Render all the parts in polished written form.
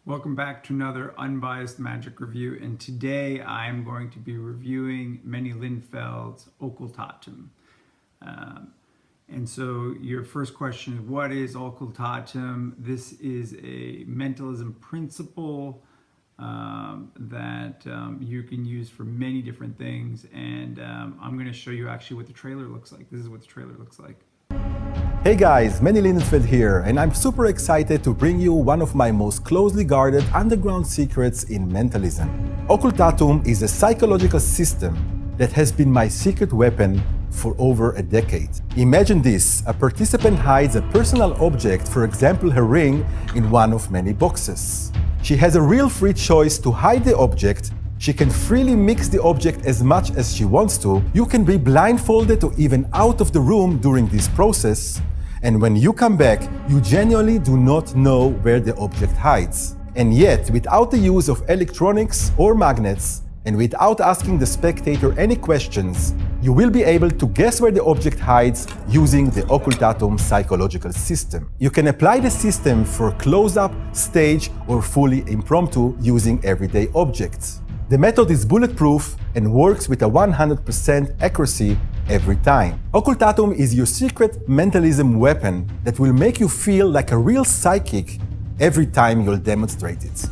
Welcome back to another Unbiased Magic Review, and today I'm going to be reviewing Menny Lindenfeld's Occultatum. And so your first question is, what is Occultatum? This is a mentalism principle that you can use for many different things, and I'm going to show you actually what the trailer looks like. This is what the trailer looks like. Hey guys, Menny Lindenfeld here, and I'm super excited to bring you one of my most closely guarded underground secrets in mentalism. Occultatum is a psychological system that has been my secret weapon for over a decade. Imagine this: a participant hides a personal object, for example her ring, in one of many boxes. She has a real free choice to hide the object. She can freely mix the object as much as she wants to. You can be blindfolded or even out of the room during this process. And when you come back, you genuinely do not know where the object hides. And yet, without the use of electronics or magnets, and without asking the spectator any questions, you will be able to guess where the object hides using the Occultatum psychological system. You can apply the system for close-up, stage, or fully impromptu using everyday objects. The method is bulletproof and works with a 100% accuracy every time. Occultatum is your secret mentalism weapon that will make you feel like a real psychic every time you'll demonstrate it.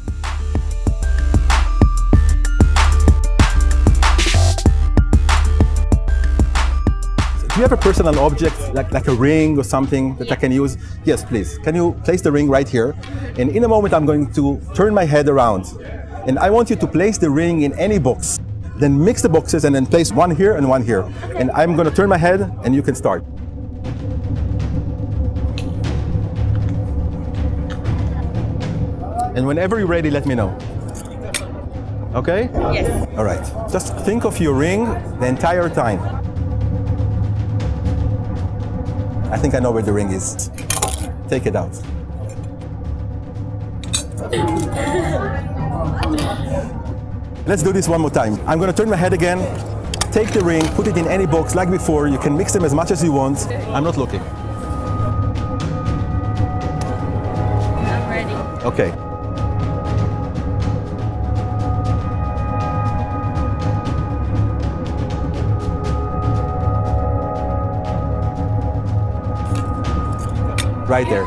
Do you have a personal object, like a ring or something that I can use? Yes, please. Can you place the ring right here? And in a moment, I'm going to turn my head around. And I want you to place the ring in any box. Then mix the boxes and then place one here and one here. And I'm going to turn my head and you can start. And whenever you're ready, let me know. Okay? Yes. All right. Just think of your ring the entire time. I think I know where the ring is. Take it out. Let's do this one more time. I'm going to turn my head again, take the ring, put it in any box like before. You can mix them as much as you want. I'm not looking. I'm ready. Okay. Right there.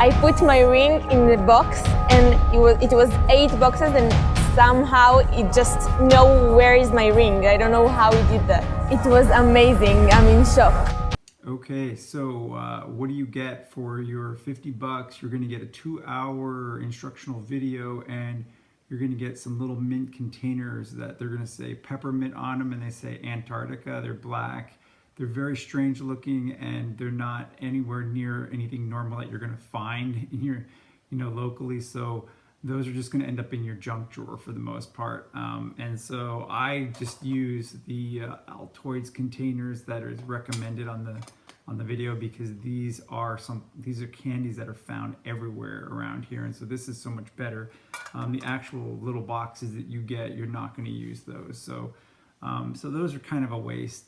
I put my ring in the box, and it was 8 boxes, and somehow it just know where is my ring. I don't know how it did that. It was amazing. I'm in shock. Okay, so what do you get for your 50 bucks? You're going to get a 2-hour instructional video, and you're going to get some little mint containers that they're going to say peppermint on them, and they say Antarctica. They're black. They're very strange looking, and they're not anywhere near anything normal that you're going to find in your, locally. So those are just going to end up in your junk drawer for the most part. And so I just use the Altoids containers that is recommended on the video, because these are candies that are found everywhere around here, and so this is so much better. The actual little boxes that you get, you're not going to use those. So those are kind of a waste.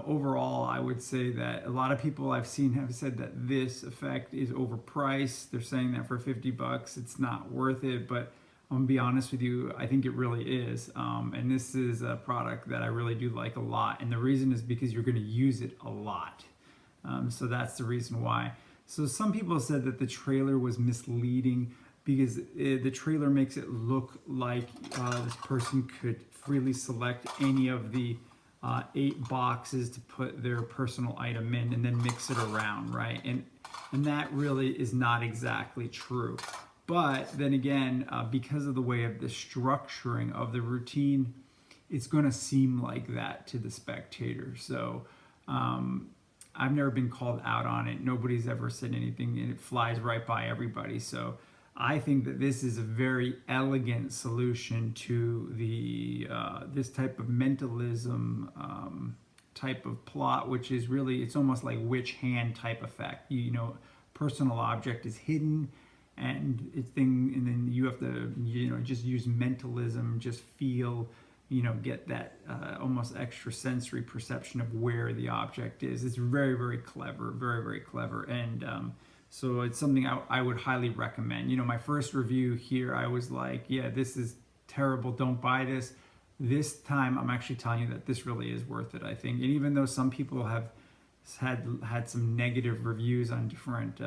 Overall, I would say that a lot of people I've seen have said that this effect is overpriced. They're saying that for 50 bucks, it's not worth it, but I'm gonna be honest with you, I think it really is. And this is a product that I really do like a lot. And the reason is because you're gonna use it a lot. So that's the reason why. So some people said that the trailer was misleading because the trailer makes it look like this person could freely select any of the 8 boxes to put their personal item in and then mix it around, right? And that really is not exactly true. But then again, because of the way of the structuring of the routine, it's going to seem like that to the spectator. So I've never been called out on it. Nobody's ever said anything, and it flies right by everybody. So I think that this is a very elegant solution to the this type of mentalism type of plot, which is really, it's almost like witch hand type effect. Personal object is hidden, and then you have to just use mentalism, just feel get that almost extra sensory perception of where the object is. It's very, very clever, very, very clever. And so it's something I would highly recommend. My first review here, I was like, yeah, this is terrible, don't buy this. This time I'm actually telling you that this really is worth it, I think. And even though some people have had some negative reviews on different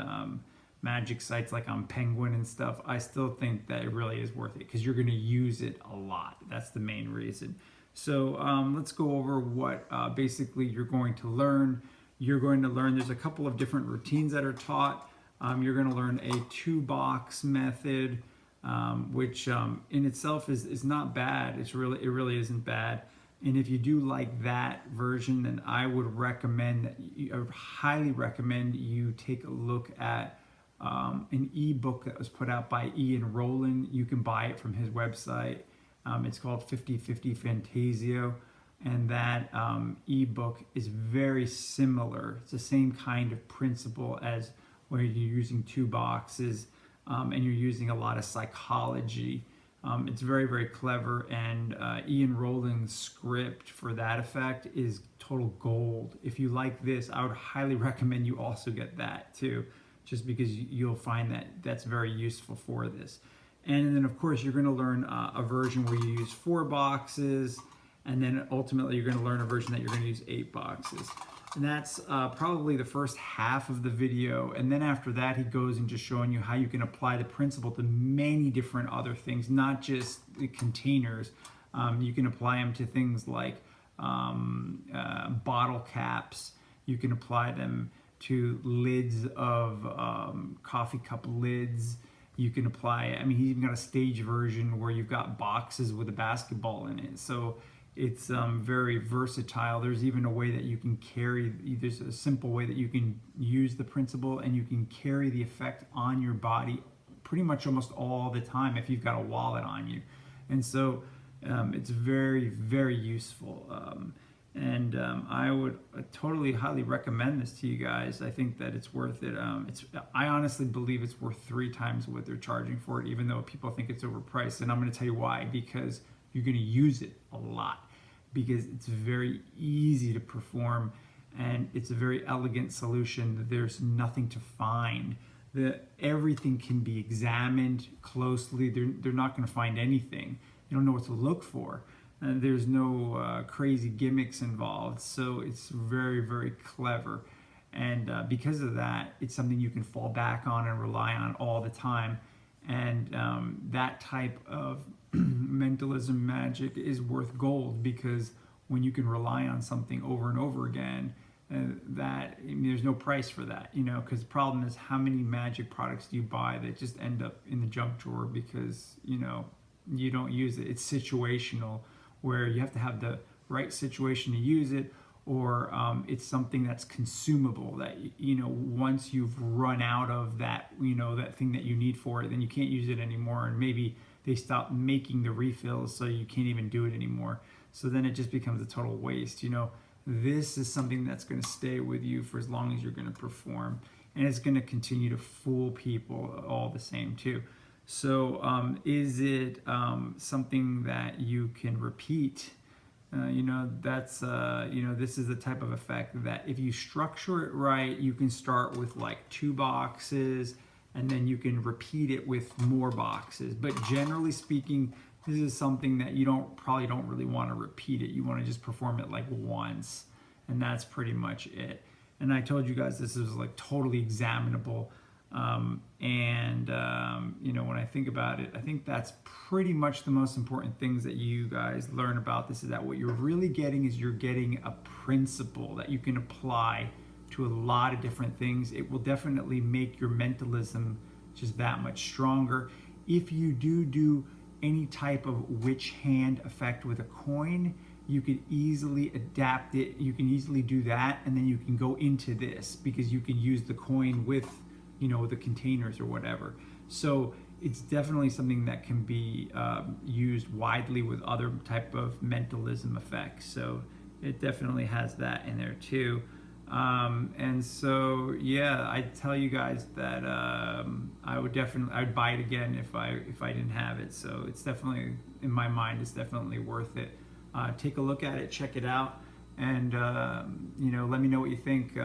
magic sites like on Penguin and stuff, I still think that it really is worth it because you're going to use it a lot. That's the main reason. So let's go over what basically you're going to learn. You're going to learn, there's a couple of different routines that are taught. You're going to learn a 2-box method, which in itself is not bad. It really isn't bad. And if you do like that version, then I would recommend that I would highly recommend you take a look at an ebook that was put out by Ian Rowland. You can buy it from his website. It's called 50/50 Fantasio, and that ebook is very similar. It's the same kind of principle as where you're using 2 boxes and you're using a lot of psychology. It's very, very clever, and Ian Rowland's script for that effect is total gold. If you like this, I would highly recommend you also get that too, just because you'll find that that's very useful for this. And then of course you're going to learn a version where you use 4 boxes, and then ultimately you're going to learn a version that you're going to use 8 boxes. And that's probably the first half of the video. And then after that, he goes into showing you how you can apply the principle to many different other things, not just the containers. You can apply them to things like bottle caps. You can apply them to lids of coffee cup lids. You can apply, I mean, he's even got a stage version where you've got boxes with a basketball in it. So it's very versatile. There's even a way that you can carry, there's a simple way that you can use the principle and you can carry the effect on your body pretty much almost all the time if you've got a wallet on you. And so it's very, very useful. I would totally highly recommend this to you guys. I think that it's worth it. I honestly believe it's worth 3 times what they're charging for it, even though people think it's overpriced. And I'm going to tell you why. Because you're going to use it a lot, because it's very easy to perform and it's a very elegant solution. There's nothing to find. Everything can be examined closely. They're not going to find anything. You don't know what to look for. There's no crazy gimmicks involved, so it's very, very clever. And because of that, it's something you can fall back on and rely on all the time. And that type of mentalism magic is worth gold, because when you can rely on something over and over again, there's no price for that, because the problem is, how many magic products do you buy that just end up in the junk drawer because you don't use it? It's situational, where you have to have the right situation to use it, or it's something that's consumable, that once you've run out of that that thing that you need for it, then you can't use it anymore, and maybe they stop making the refills, so you can't even do it anymore. So then it just becomes a total waste. This is something that's going to stay with you for as long as you're going to perform, and it's going to continue to fool people all the same too. So is it something that you can repeat? That's this is the type of effect that if you structure it right, you can start with like 2 boxes, and then you can repeat it with more boxes. But generally speaking, this is something that you probably don't really want to repeat it. You want to just perform it like once, and that's pretty much it. And I told you guys this is like totally examinable. When I think about it, I think that's pretty much the most important things that you guys learn about this, is that what you're really getting is you're getting a principle that you can apply to a lot of different things. It will definitely make your mentalism just that much stronger. If you do any type of witch hand effect with a coin, you could easily adapt it. You can easily do that, and then you can go into this, because you can use the coin with the containers or whatever. So it's definitely something that can be used widely with other type of mentalism effects. So it definitely has that in there too. And so yeah, I tell you guys that I'd buy it again if I didn't have it. So it's definitely, in my mind, it's definitely worth it. Take a look at it, check it out, and let me know what you think.